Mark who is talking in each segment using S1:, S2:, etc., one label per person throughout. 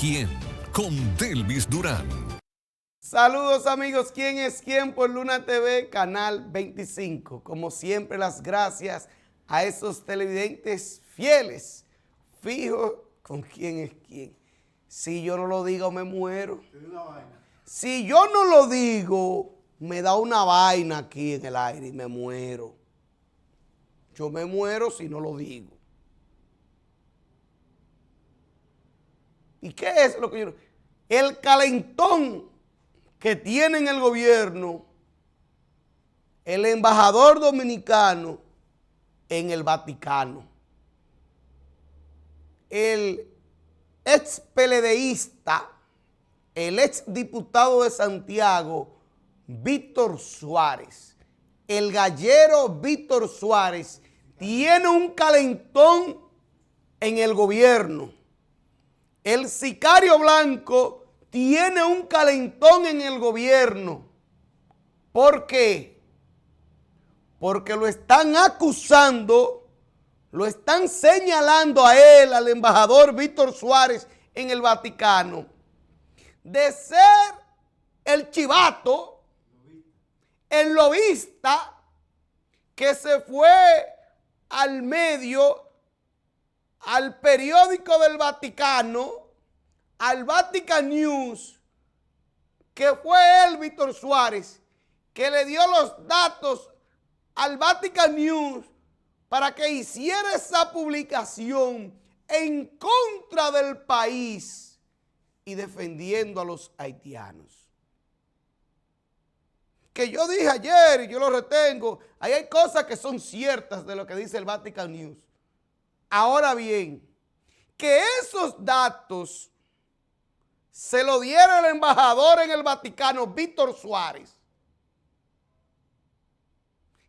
S1: quién? Con Delvis Durán.
S2: Saludos amigos, ¿quién es quién? Por Luna TV, canal 25. Como siempre, las gracias a esos televidentes fieles, fijos, con quién es quién. Si yo no lo digo, me muero. Si yo no lo digo, me da una vaina aquí en el aire y me muero. Yo me muero si no lo digo. ¿Y qué es lo que yo... El calentón que tiene en el gobierno el embajador dominicano en el Vaticano. El ex PLDista, el ex diputado de Santiago, Víctor Suárez, el gallero Víctor Suárez, tiene un calentón en el gobierno. El sicario blanco tiene un calentón en el gobierno. ¿Por qué? Porque lo están acusando, lo están señalando a él, al embajador Víctor Suárez en el Vaticano, de ser el chivato, el lobista que se fue al medio, al periódico del Vaticano, al Vatican News, que fue él, Víctor Suárez, que le dio los datos al Vatican News para que hiciera esa publicación en contra del país y defendiendo a los haitianos. Que yo dije ayer y yo lo retengo, ahí hay cosas que son ciertas de lo que dice el Vatican News. Ahora bien, que esos datos se lo diera el embajador en el Vaticano, Víctor Suárez,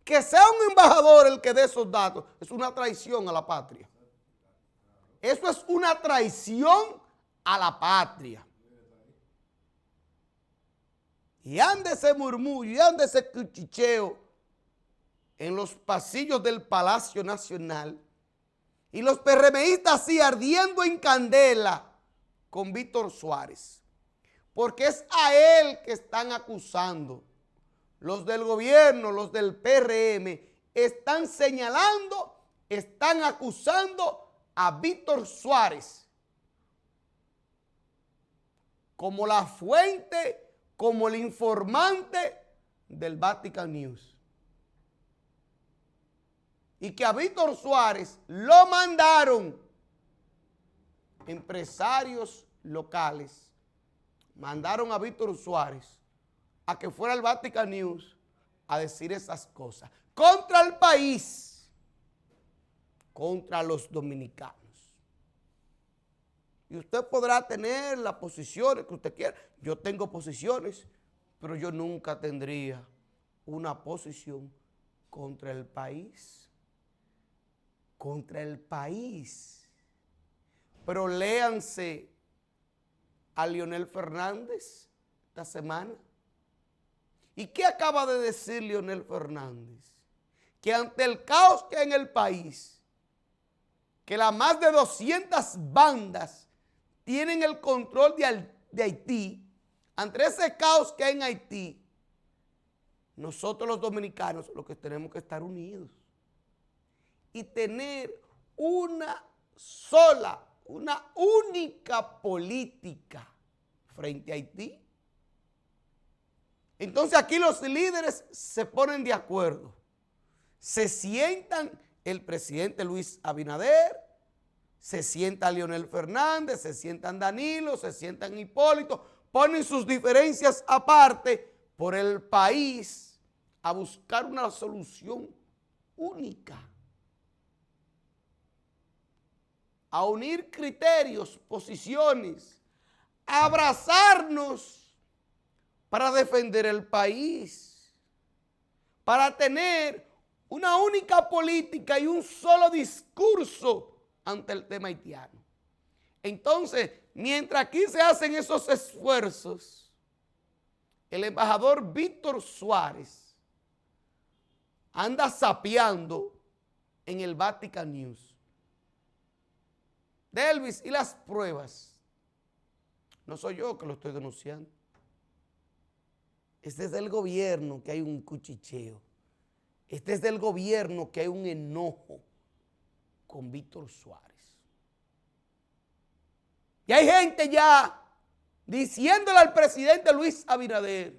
S2: que sea un embajador el que dé esos datos, es una traición a la patria. Eso es una traición a la patria. Y ande ese murmullo, y ande ese cuchicheo en los pasillos del Palacio Nacional, y los PRMistas así ardiendo en candela con Víctor Suárez, porque es a él que están acusando. Los del gobierno, los del PRM, están señalando, están acusando a Víctor Suárez como la fuente, como el informante del Vatican News. Y que a Víctor Suárez lo mandaron empresarios locales, mandaron a Víctor Suárez a que fuera al Vatican News a decir esas cosas contra el país, contra los dominicanos. Y usted podrá tener las posiciones que usted quiera. Yo tengo posiciones, pero yo nunca tendría una posición contra el país. Contra el país. Pero léanse a Leonel Fernández esta semana. ¿Y qué acaba de decir Leonel Fernández? Que ante el caos que hay en el país, que las más de 200 bandas tienen el control de Haití, ante ese caos que hay en Haití, nosotros los dominicanos lo que tenemos que estar unidos y tener una sola, una única política frente a Haití. Entonces aquí los líderes se ponen de acuerdo. Se sientan el presidente Luis Abinader, se sienta Leonel Fernández, se sientan Danilo, se sientan Hipólito, ponen sus diferencias aparte por el país a buscar una solución única. A unir criterios, posiciones, a abrazarnos para defender el país, para tener una única política y un solo discurso ante el tema haitiano. Entonces, mientras aquí se hacen esos esfuerzos, el embajador Víctor Suárez anda sapeando en el Vatican News. Delvis, y las pruebas. No soy yo que lo estoy denunciando. Este es del gobierno que hay un cuchicheo. Este es del gobierno que hay un enojo con Víctor Suárez. Y hay gente ya diciéndole al presidente Luis Abinader,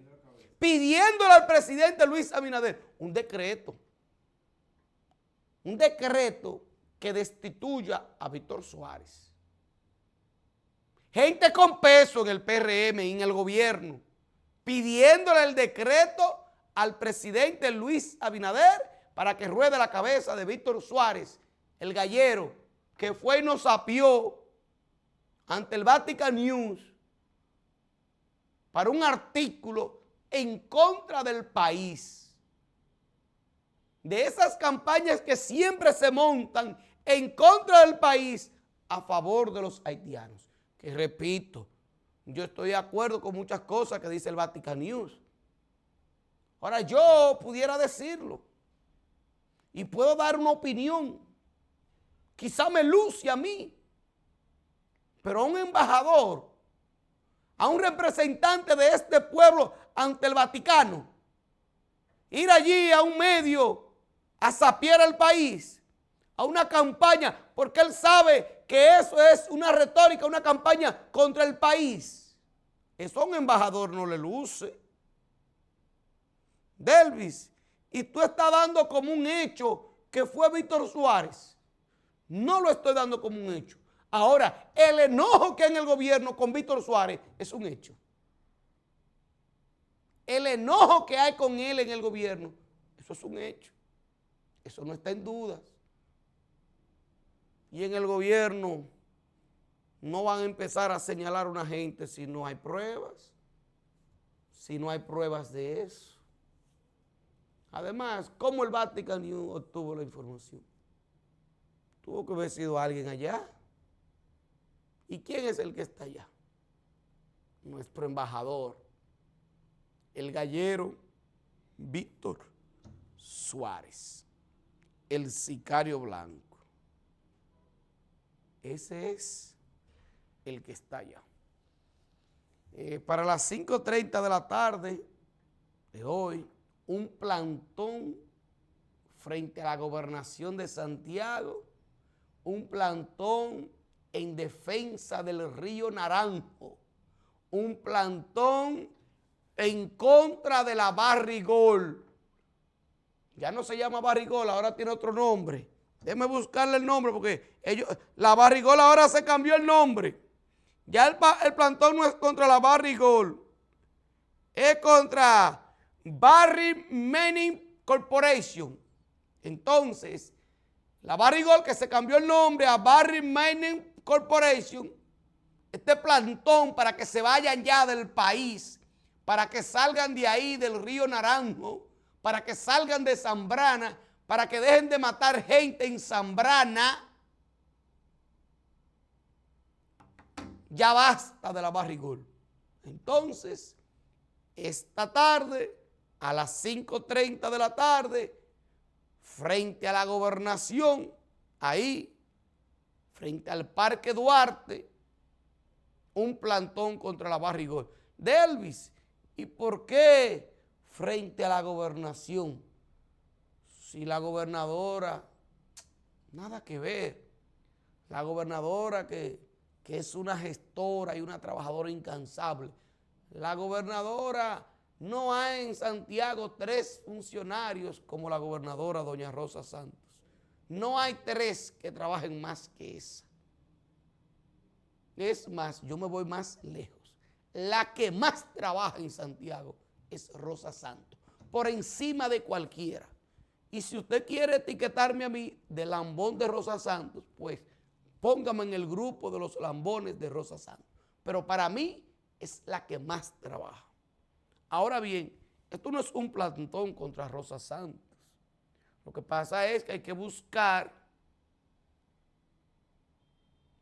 S2: pidiéndole al presidente Luis Abinader un decreto que destituya a Víctor Suárez. Gente con peso en el PRM y en el gobierno, pidiéndole el decreto al presidente Luis Abinader para que ruede la cabeza de Víctor Suárez, el gallero, que fue y nos sapió ante el Vatican News para un artículo en contra del país. De esas campañas que siempre se montan en contra del país a favor de los haitianos. Que repito, yo estoy de acuerdo con muchas cosas que dice el Vatican News. Ahora yo pudiera decirlo y puedo dar una opinión. Quizá me luce a mí, pero a un embajador, a un representante de este pueblo ante el Vaticano, ir allí a un medio a sapiar al país, a una campaña, porque él sabe que eso es una retórica, una campaña contra el país. Eso a un embajador no le luce. Delvis, y tú estás dando como un hecho que fue Víctor Suárez. No lo estoy dando como un hecho. Ahora, el enojo que hay en el gobierno con Víctor Suárez es un hecho. El enojo que hay con él en el gobierno, eso es un hecho. Eso no está en dudas. Y en el gobierno no van a empezar a señalar a una gente si no hay pruebas. Si no hay pruebas de eso. Además, ¿cómo el Vatican News obtuvo la información? Tuvo que haber sido alguien allá. ¿Y quién es el que está allá? Nuestro embajador, el gallero Víctor Suárez, el sicario blanco. Ese es el que está allá. Para las 5:30 de la tarde de hoy, un plantón frente a la gobernación de Santiago, un plantón en defensa del río Naranjo, un plantón en contra de la Barrigol. Ya no se llama Barrigol, ahora tiene otro nombre. Déjeme buscarle el nombre porque la Barrigol ahora se cambió el nombre. Ya el plantón no es contra la Barrigol, es contra Barry Mining Corporation. Entonces, la Barrigol, que se cambió el nombre a Barry Mining Corporation, este plantón para que se vayan ya del país, para que salgan de ahí del río Naranjo, para que salgan de Zambrana, para que dejen de matar gente en Zambrana. Ya basta de la Barrigol. Entonces, esta tarde, a las 5:30 de la tarde, frente a la gobernación, ahí, frente al Parque Duarte, un plantón contra la Barrigol. Delvis, ¿y por qué frente a la gobernación? Si la gobernadora, nada que ver, la gobernadora que es una gestora y una trabajadora incansable, la gobernadora, no hay en Santiago 3 funcionarios como la gobernadora doña Rosa Santos. No hay 3 que trabajen más que esa. Es más, yo me voy más lejos. La que más trabaja en Santiago es Rosa Santos, por encima de cualquiera. Y si usted quiere etiquetarme a mí de lambón de Rosa Santos, pues póngame en el grupo de los lambones de Rosa Santos. Pero para mí es la que más trabaja. Ahora bien, esto no es un plantón contra Rosa Santos. Lo que pasa es que hay que buscar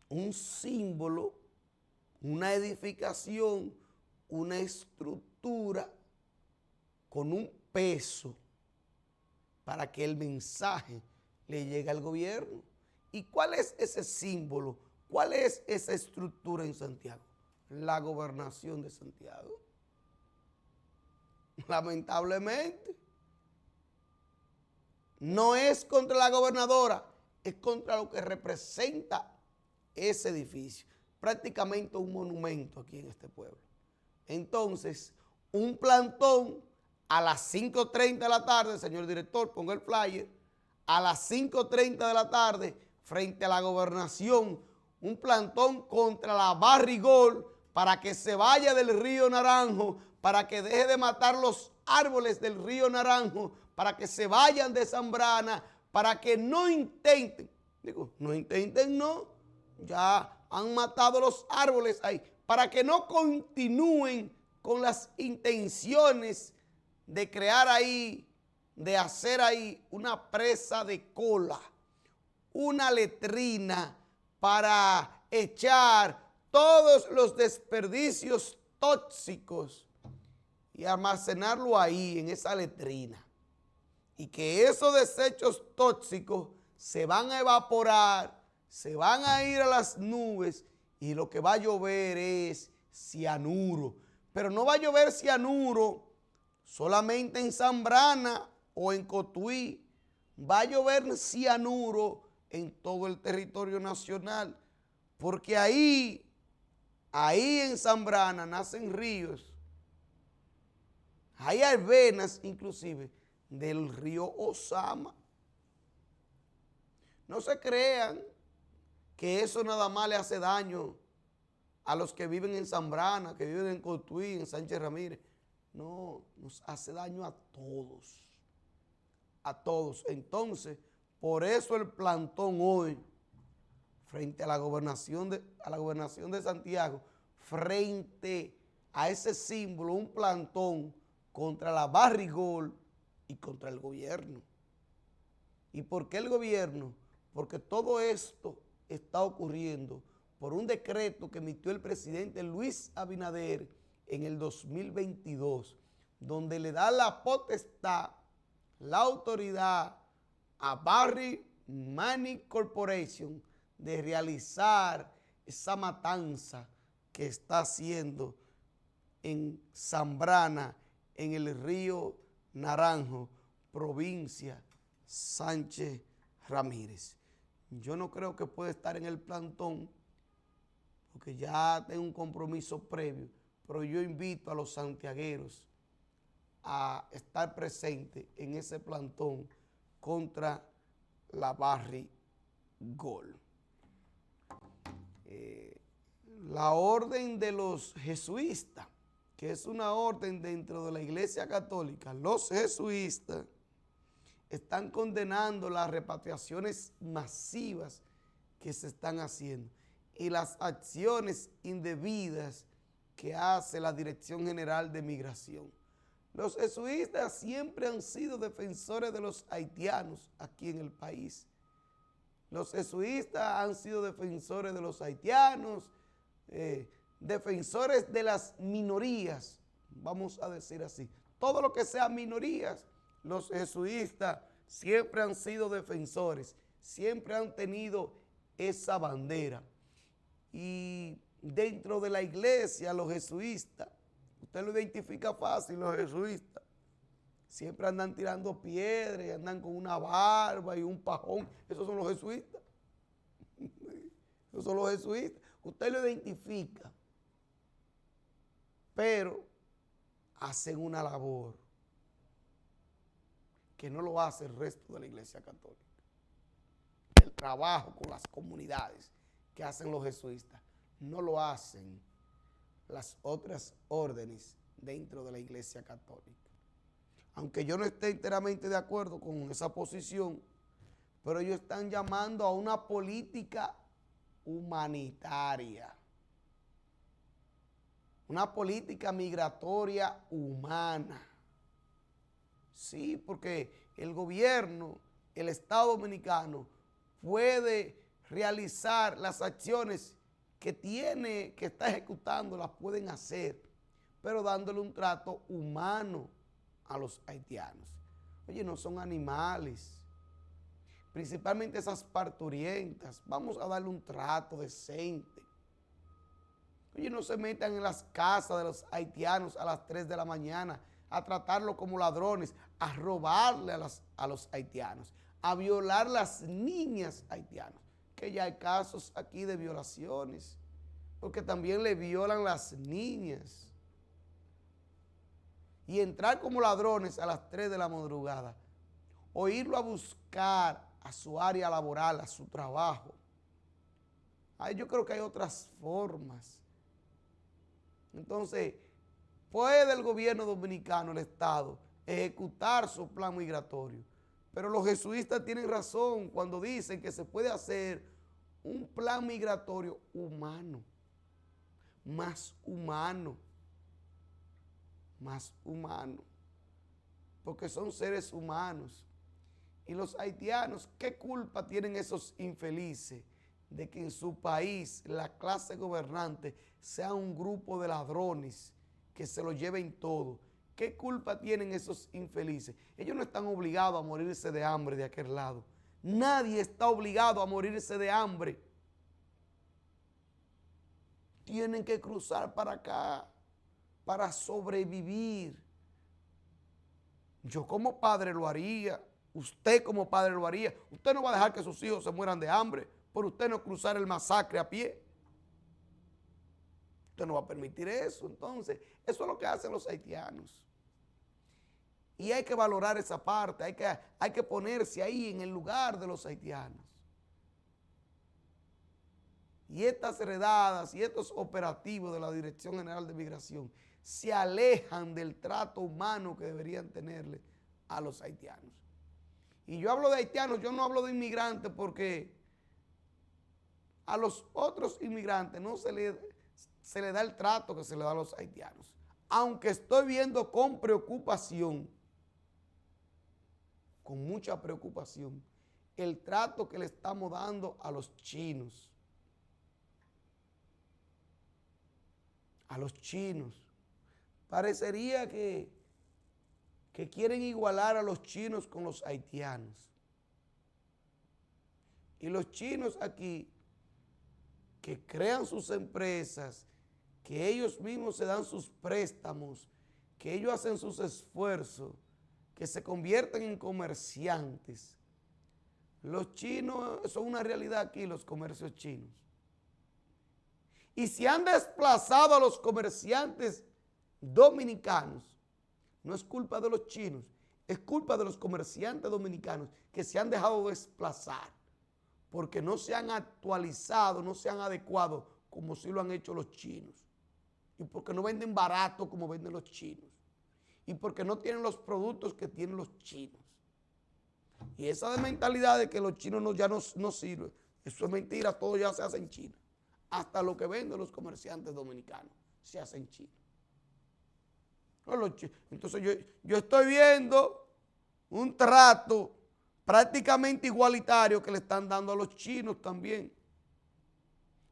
S2: un símbolo, una edificación, una estructura con un peso para que el mensaje le llegue al gobierno. ¿Y cuál es ese símbolo? ¿Cuál es esa estructura en Santiago? la gobernación de Santiago. Lamentablemente, no es contra la gobernadora, es contra lo que representa ese edificio. Prácticamente un monumento aquí en este pueblo. Entonces, un plantón a las 5:30 de la tarde, señor director, ponga el flyer, a las 5:30 de la tarde, frente a la gobernación, un plantón contra la barrigol para que se vaya del río Naranjo, para que deje de matar los árboles del río Naranjo, para que se vayan de Zambrana, para que no intenten, no, ya han matado los árboles ahí, para que no continúen con las intenciones de crear ahí, de hacer ahí una presa de cola, una letrina para echar todos los desperdicios tóxicos y almacenarlo ahí en esa letrina. Y que esos desechos tóxicos se van a evaporar, se van a ir a las nubes y lo que va a llover es cianuro. Pero no va a llover cianuro solamente en Zambrana o en Cotuí, va a llover cianuro en todo el territorio nacional, porque ahí en Zambrana nacen ríos, hay alvenas inclusive del río Ozama. No se crean que eso nada más le hace daño a los que viven en Zambrana, que viven en Cotuí, en Sánchez Ramírez. No, nos hace daño a todos. A todos. Entonces, por eso el plantón hoy, frente a la gobernación de Santiago, frente a ese símbolo, un plantón contra la barrigol y contra el gobierno. ¿Y por qué el gobierno? Porque todo esto está ocurriendo por un decreto que emitió el presidente Luis Abinader en el 2022, donde le da la potestad, la autoridad a Barry Money Corporation de realizar esa matanza que está haciendo en Zambrana, en el río Naranjo, provincia Sánchez Ramírez. Yo no creo que pueda estar en el plantón porque ya tengo un compromiso previo, pero yo invito a los santiagueros a estar presentes en ese plantón contra la barrigol. La orden de los jesuitas, que es una orden dentro de la Iglesia Católica, los jesuitas están condenando las repatriaciones masivas que se están haciendo y las acciones indebidas que hace la Dirección General de Migración. Los jesuitas siempre han sido defensores de los haitianos aquí en el país. Los jesuitas han sido defensores de los haitianos, defensores de las minorías, vamos a decir así. Todo lo que sea minorías, los jesuitas siempre han sido defensores, siempre han tenido esa bandera. Y dentro de la iglesia, los jesuitas, usted lo identifica fácil, los jesuitas, siempre andan tirando piedras y andan con una barba y un pajón. Esos son los jesuitas. Esos son los jesuitas. Usted lo identifica, pero hacen una labor que no lo hace el resto de la Iglesia Católica. El trabajo con las comunidades que hacen los jesuitas no lo hacen las otras órdenes dentro de la Iglesia Católica. Aunque yo no esté enteramente de acuerdo con esa posición, pero ellos están llamando a una política humanitaria, una política migratoria humana. Sí, porque el gobierno, el Estado Dominicano puede realizar las acciones que está ejecutando, las pueden hacer, pero dándole un trato humano a los haitianos. Oye, no son animales, principalmente esas parturientas. Vamos a darle un trato decente. Oye, no se metan en las casas de los haitianos a las 3 de la mañana a tratarlos como ladrones, a robarle a los haitianos, a violar las niñas haitianas, que ya hay casos aquí de violaciones, porque también le violan las niñas. Y entrar como ladrones a las 3 de la madrugada, o irlo a buscar a su área laboral, a su trabajo. Ahí yo creo que hay otras formas. Entonces, puede el gobierno dominicano, el Estado, ejecutar su plan migratorio. Pero los jesuitas tienen razón cuando dicen que se puede hacer un plan migratorio humano, más humano, más humano, porque son seres humanos. Y los haitianos, ¿qué culpa tienen esos infelices de que en su país la clase gobernante sea un grupo de ladrones que se lo lleven todo? ¿Qué culpa tienen esos infelices? Ellos no están obligados a morirse de hambre de aquel lado. Nadie está obligado a morirse de hambre. Tienen que cruzar para acá para sobrevivir. Yo como padre lo haría. Usted como padre lo haría. Usted no va a dejar que sus hijos se mueran de hambre por usted no cruzar el masacre a pie. Usted no va a permitir eso. Entonces, eso es lo que hacen los haitianos. Y hay que valorar esa parte, hay que ponerse ahí en el lugar de los haitianos. Y estas redadas y estos operativos de la Dirección General de Migración se alejan del trato humano que deberían tenerle a los haitianos. Y yo hablo de haitianos, yo no hablo de inmigrantes porque a los otros inmigrantes no se le da el trato que se le da a los haitianos. Aunque estoy viendo con preocupación, con mucha preocupación, el trato que le estamos dando a los chinos. A los chinos. Parecería que quieren igualar a los chinos con los haitianos. Y los chinos aquí, que crean sus empresas, que ellos mismos se dan sus préstamos, que ellos hacen sus esfuerzos, que se convierten en comerciantes. Los chinos son una realidad aquí, los comercios chinos. Y si han desplazado a los comerciantes dominicanos, no es culpa de los chinos, es culpa de los comerciantes dominicanos que se han dejado desplazar porque no se han actualizado, no se han adecuado como sí lo han hecho los chinos. Y porque no venden barato como venden los chinos. Y porque no tienen los productos que tienen los chinos. Y esa mentalidad de que los chinos ya no sirven, eso es mentira, todo ya se hace en China. Hasta lo que venden los comerciantes dominicanos se hace en China. Entonces yo estoy viendo un trato prácticamente igualitario que le están dando a los chinos también.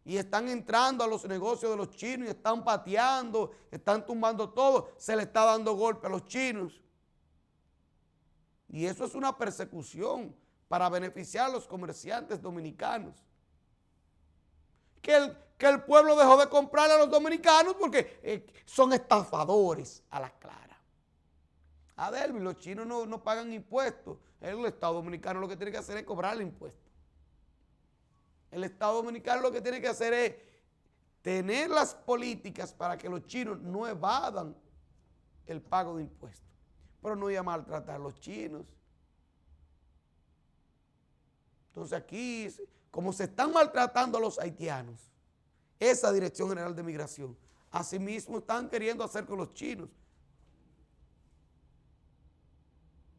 S2: Y están entrando a los negocios de los chinos y están pateando, están tumbando todo, se le está dando golpe a los chinos. Y eso es una persecución para beneficiar a los comerciantes dominicanos. Que el pueblo dejó de comprarle a los dominicanos porque son estafadores a la clara. A ver, los chinos no pagan impuestos. El Estado dominicano lo que tiene que hacer es cobrarle impuestos. El Estado dominicano lo que tiene que hacer es tener las políticas para que los chinos no evadan el pago de impuestos. Pero no ir a maltratar a los chinos. Entonces aquí, como se están maltratando a los haitianos, esa Dirección General de Migración, asimismo están queriendo hacer con los chinos.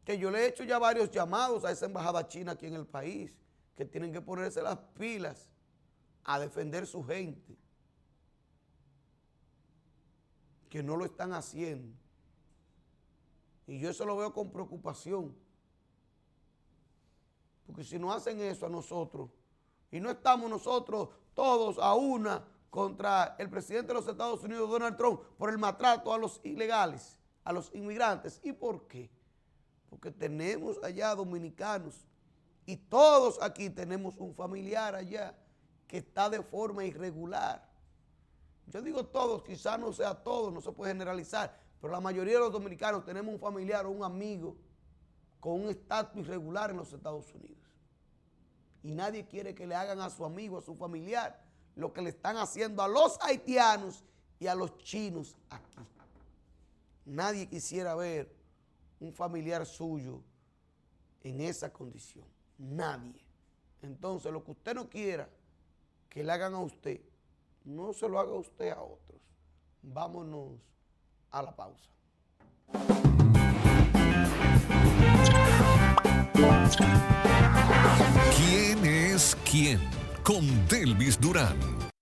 S2: Que yo le he hecho ya varios llamados a esa embajada china aquí en el país, que tienen que ponerse las pilas a defender su gente, que no lo están haciendo. Y yo eso lo veo con preocupación, porque si no hacen eso a nosotros, y no estamos nosotros todos a una contra el presidente de los Estados Unidos, Donald Trump, por el maltrato a los ilegales, a los inmigrantes. ¿Y por qué? Porque tenemos allá dominicanos y todos aquí tenemos un familiar allá que está de forma irregular. Yo digo todos, quizás no sea todos, no se puede generalizar, pero la mayoría de los dominicanos tenemos un familiar o un amigo con un estatus irregular en los Estados Unidos. Y nadie quiere que le hagan a su amigo, a su familiar, lo que le están haciendo a los haitianos y a los chinos aquí. Nadie quisiera ver un familiar suyo en esa condición. Nadie. Entonces, lo que usted no quiera que le hagan a usted, no se lo haga usted a otros. Vámonos a la pausa.
S1: ¿Quién es quién? Con Delvis Durán.